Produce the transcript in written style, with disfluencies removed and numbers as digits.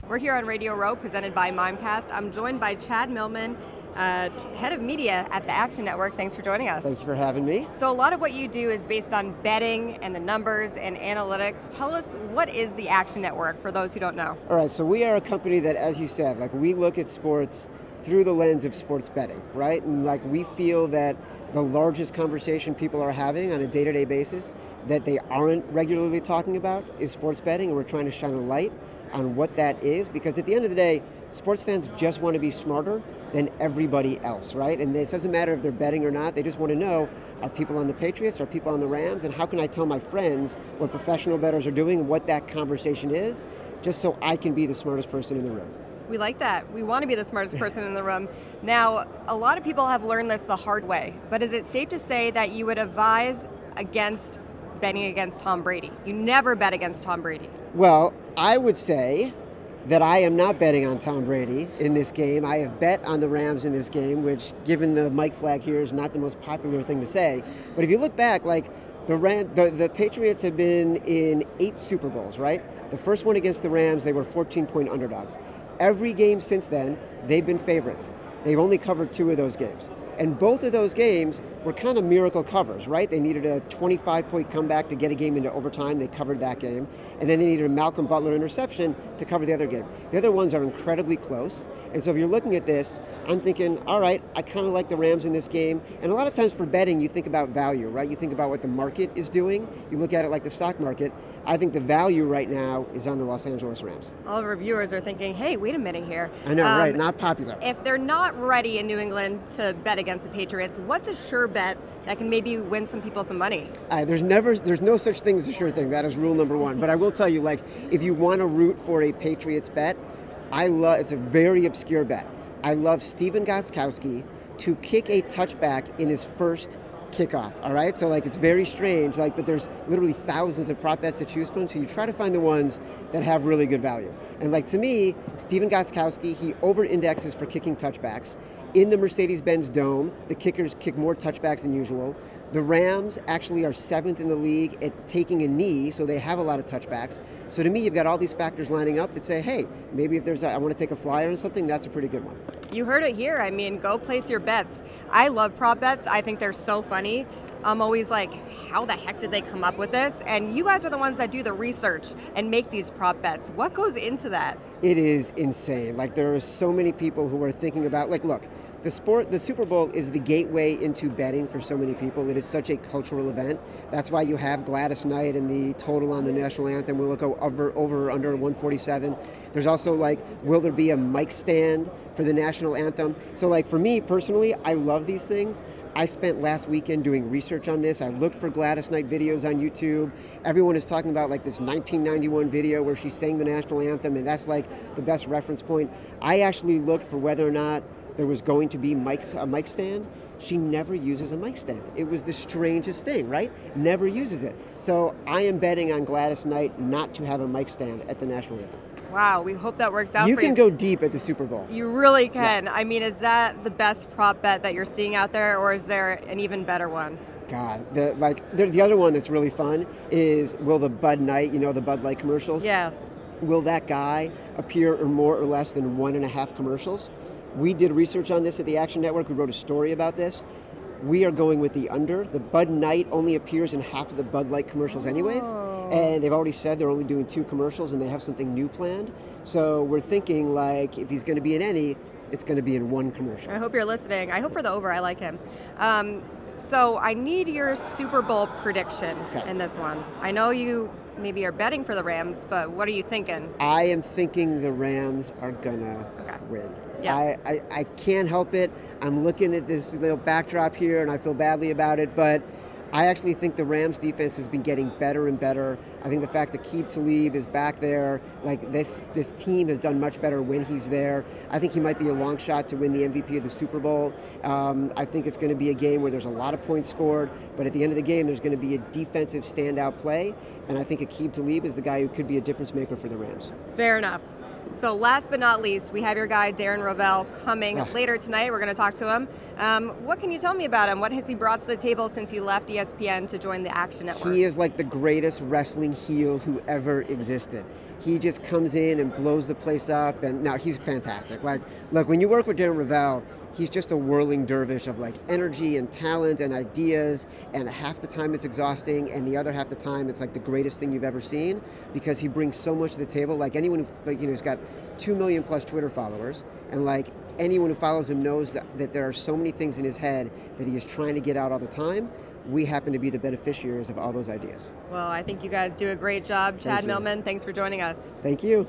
We're here on Radio Row, presented by Mimecast. I'm joined by Chad Millman, head of media at the Action Network. Thanks for joining us. Thank you for having me. So a lot of what you do is based on betting and the numbers and analytics. Tell us, what is the Action Network for those who don't know? All right, so we are a company that, as you said, we look at sports through the lens of sports betting, right? And we feel that the largest conversation people are having on a day-to-day basis that they aren't regularly talking about is sports betting, and we're trying to shine a light on what that is, because at the end of the day, sports fans just want to be smarter than everybody else, right? And it doesn't matter if they're betting or not, they just want to know, are people on the Patriots, are people on the Rams, and how can I tell my friends what professional bettors are doing and what that conversation is, just so I can be the smartest person in the room. We like that. We want to be the smartest person in the room. Now, a lot of people have learned this the hard way, but is it safe to say that you would advise against betting against Tom Brady? You never bet against Tom Brady. Well, I would say that I am not betting on Tom Brady in this game. I have bet on the Rams in this game, which, given the mic flag here, is not the most popular thing to say. But if you look back, the Patriots have been in 8 Super Bowls, right? The first one against the Rams, they were 14-point underdogs. Every game since then, they've been favorites. They've only covered 2 of those games. And both of those games were kind of miracle covers, right? They needed a 25-point comeback to get a game into overtime. They covered that game. And then they needed a Malcolm Butler interception to cover the other game. The other ones are incredibly close. And so if you're looking at this, I'm thinking, all right, I kind of like the Rams in this game. And a lot of times for betting, you think about value, right? You think about what the market is doing. You look at it like the stock market. I think the value right now is on the Los Angeles Rams. All of our viewers are thinking, hey, wait a minute here. I know, right? Not popular. If they're not ready in New England to bet against the Patriots, what's a sure bet that can maybe win some people some money? There's no such thing as a sure thing. That is rule number 1. But I will tell you, if you want to root for a Patriots bet, it's a very obscure bet. I love Stephen Gostkowski to kick a touchback in his first kickoff, all right? So it's very strange, but there's literally thousands of prop bets to choose from, so you try to find the ones that have really good value. And to me, Stephen Gostkowski, he over-indexes for kicking touchbacks. In the Mercedes-Benz Dome, the kickers kick more touchbacks than usual. The Rams actually are 7th in the league at taking a knee, so they have a lot of touchbacks. So to me, you've got all these factors lining up that say, hey, maybe if I want to take a flyer on something, that's a pretty good one. You heard it here. I mean, go place your bets. I love prop bets. I think they're so funny. I'm always like, how the heck did they come up with this? And you guys are the ones that do the research and make these prop bets. What goes into that? It is insane. There are so many people who are thinking about, look, the Super Bowl is the gateway into betting for so many people. It is such a cultural event. That's why you have Gladys Knight and the total on the national anthem will go over or under 147. There's also will there be a mic stand for the national anthem? So for me personally, I love these things. I spent last weekend doing research on this. I looked for Gladys Knight videos on YouTube. Everyone is talking about this 1991 video where she sang the national anthem, and that's the best reference point. I actually looked for whether or not there was going to be a mic stand. She never uses a mic stand. It was the strangest thing, right? Never uses it. So I am betting on Gladys Knight not to have a mic stand at the national anthem. Wow, we hope that works out for you. You can go deep at the Super Bowl. You really can. Yeah. I mean, is that the best prop bet that you're seeing out there, or is there an even better one? God, the other one that's really fun is, will the Bud Knight, the Bud Light commercials? Yeah. Will that guy appear in more or less than 1.5 commercials? We did research on this at the Action Network. We wrote a story about this. We are going with the under. The Bud Knight only appears in half of the Bud Light commercials anyways. Oh. And they've already said they're only doing 2 commercials and they have something new planned. So we're thinking if he's going to be in any, it's going to be in 1 commercial. I hope you're listening. I hope for the over. I like him. So I need your Super Bowl prediction in this one. I know you maybe are betting for the Rams, but what are you thinking? I am thinking the Rams are going to win. Yeah. I can't help it. I'm looking at this little backdrop here, and I feel badly about it, but I actually think the Rams defense has been getting better and better. I think the fact that Aqib Talib is back there, this team has done much better when he's there. I think he might be a long shot to win the MVP of the Super Bowl. I think it's going to be a game where there's a lot of points scored, but at the end of the game, there's going to be a defensive standout play, and I think Aqib Talib is the guy who could be a difference maker for the Rams. Fair enough. So last but not least, we have your guy, Darren Revell, coming later tonight. We're going to talk to him. What can you tell me about him? What has he brought to the table since he left ESPN to join the Action Network? He is like the greatest wrestling heel who ever existed. He just comes in and blows the place up, and now he's fantastic. Like, look, when you work with Darren Revell, he's just a whirling dervish of like energy and talent and ideas, and half the time it's exhausting, and the other half the time it's like the greatest thing you've ever seen, because he brings so much to the table. Like anyone who, like, you know, he's got 2 million plus Twitter followers, and like anyone who follows him knows that there are so many things in his head that he is trying to get out all the time. We happen to be the beneficiaries of all those ideas. Well, I think you guys do a great job. Chad Millman, thanks for joining us. Thank you.